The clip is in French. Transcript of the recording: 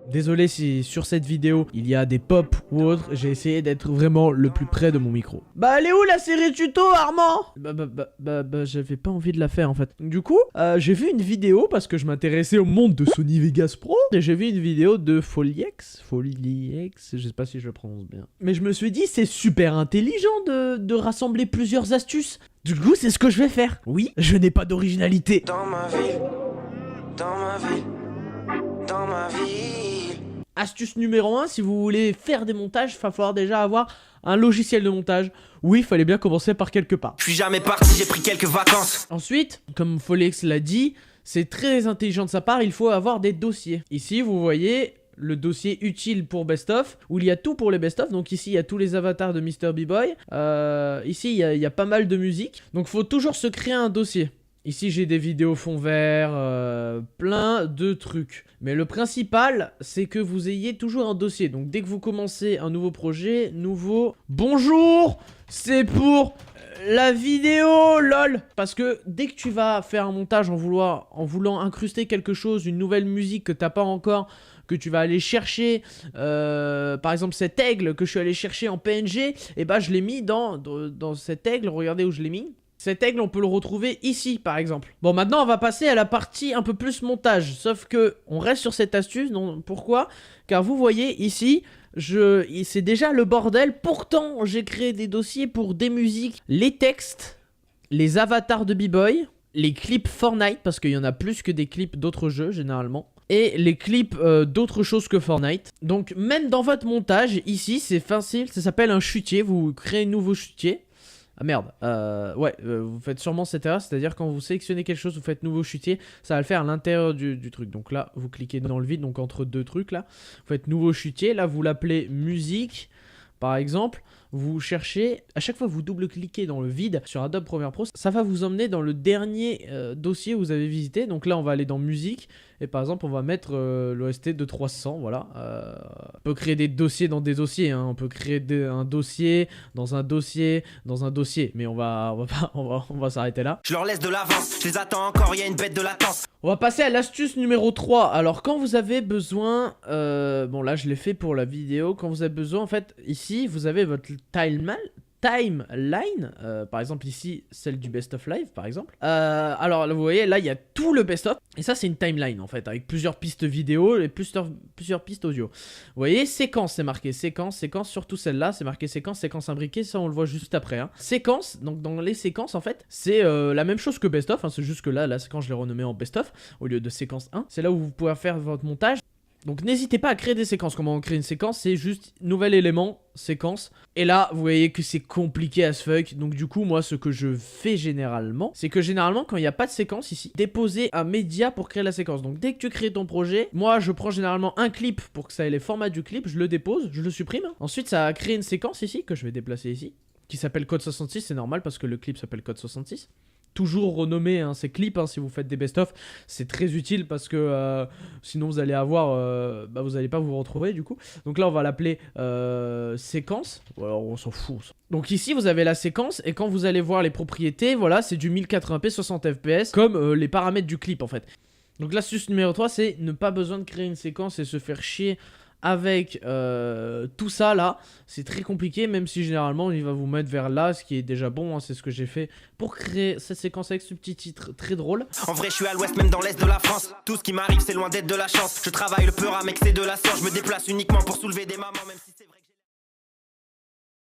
Désolé si sur cette vidéo il y a des pop ou autre, j'ai essayé d'être vraiment le plus près de mon micro. Bah elle est où la série tuto Armand? J'avais pas envie de la faire en fait. Du coup, j'ai vu une vidéo parce que je m'intéressais au monde de Sony Vegas Pro. Et j'ai vu une vidéo de Foliex, je sais pas si je le prononce bien. Mais je me suis dit c'est super intelligent de rassembler plusieurs astuces. Du coup c'est ce que je vais faire. Oui, je n'ai pas d'originalité. Dans ma ville, dans ma ville, dans ma ville. Astuce numéro 1, si vous voulez faire des montages, il va falloir déjà avoir un logiciel de montage. Oui, il fallait bien commencer par quelque part. Je suis jamais parti, j'ai pris quelques vacances. Ensuite, comme Foliex l'a dit, c'est très intelligent de sa part, il faut avoir des dossiers. Ici, vous voyez le dossier utile pour Best Of, où il y a tout pour les Best Of. Donc ici, il y a tous les avatars de Mr. B-Boy. Ici, il y a pas mal de musique. Donc il faut toujours se créer un dossier. Ici j'ai des vidéos fond vert, plein de trucs. Mais le principal, c'est que vous ayez toujours un dossier. Donc dès que vous commencez un nouveau projet, nouveau... Bonjour, c'est pour la vidéo, lol. Parce que dès que tu vas faire un montage en voulant incruster quelque chose, une nouvelle musique que t'as pas encore, que tu vas aller chercher, par exemple cet aigle que je suis allé chercher en PNG, et bah je l'ai mis dans cet aigle, regardez où je l'ai mis. Cet aigle, on peut le retrouver ici, par exemple. Bon, maintenant, on va passer à la partie un peu plus montage. Sauf que on reste sur cette astuce. Non, pourquoi? Car vous voyez, ici, c'est déjà le bordel. Pourtant, j'ai créé des dossiers pour des musiques, les textes, les avatars de B-Boy, les clips Fortnite, parce qu'il y en a plus que des clips d'autres jeux, généralement. Et les clips d'autres choses que Fortnite. Donc, même dans votre montage, ici, c'est facile. Ça s'appelle un chutier. Vous créez un nouveau chutier. Ah merde, vous faites sûrement cette erreur, c'est-à-dire quand vous sélectionnez quelque chose, vous faites nouveau chutier, ça va le faire à l'intérieur du truc. Donc là, vous cliquez dans le vide, donc entre deux trucs là, vous faites nouveau chutier, là vous l'appelez musique, par exemple, vous cherchez, à chaque fois vous double-cliquez dans le vide sur Adobe Premiere Pro, ça va vous emmener dans le dernier dossier que vous avez visité. Donc là on va aller dans musique, et par exemple on va mettre l'OST de 300, voilà. On peut créer des dossiers dans des dossiers, hein. On peut créer un dossier, dans un dossier, dans un dossier, mais on va s'arrêter là. Je leur laisse de l'avance, je les attends encore, il y a une bête de latence. On va passer à l'astuce numéro 3. Alors quand vous avez besoin, bon là je l'ai fait pour la vidéo, quand vous avez besoin en fait, ici vous avez votre timeline, par exemple ici celle du best of live par exemple. Alors là, vous voyez là il y a tout le best of, et ça c'est une timeline en fait avec plusieurs pistes vidéo et plusieurs pistes audio. Vous voyez séquence, c'est marqué séquence, surtout celle-là c'est marqué séquence imbriquée, ça on le voit juste après hein. Séquence, donc dans les séquences en fait c'est la même chose que best of hein, c'est juste que là la séquence je l'ai renommée en best of au lieu de séquence 1. C'est là où vous pouvez faire votre montage. Donc n'hésitez pas à créer des séquences. Comment on crée une séquence? C'est juste nouvel élément, séquence. Et là, vous voyez que c'est compliqué as fuck. Donc du coup, moi, ce que je fais généralement, c'est que généralement, quand il n'y a pas de séquence ici, déposer un média pour créer la séquence. Donc dès que tu crées ton projet, moi, je prends généralement un clip pour que ça ait les formats du clip. Je le dépose, je le supprime. Ensuite, ça a créé une séquence ici, que je vais déplacer ici, qui s'appelle Code 66. C'est normal parce que le clip s'appelle Code 66. Toujours renommé hein, ces clips hein, si vous faites des best-of, c'est très utile parce que sinon vous allez avoir, vous allez pas vous retrouver du coup. Donc là on va l'appeler séquence, alors on s'en fout. Donc ici vous avez la séquence et quand vous allez voir les propriétés, voilà c'est du 1080p 60 fps comme les paramètres du clip en fait. Donc l'astuce numéro 3 c'est ne pas besoin de créer une séquence et se faire chier avec tout ça là, c'est très compliqué, même si généralement il va vous mettre vers là, ce qui est déjà bon, hein, c'est ce que j'ai fait pour créer cette séquence avec ce petit titre très drôle. En vrai je suis à l'ouest, même dans l'est de la France. Tout ce qui m'arrive c'est loin d'être de la chance. Je travaille le peur à mec, c'est de la science. Je me déplace uniquement pour soulever des mamans, même si c'est vrai.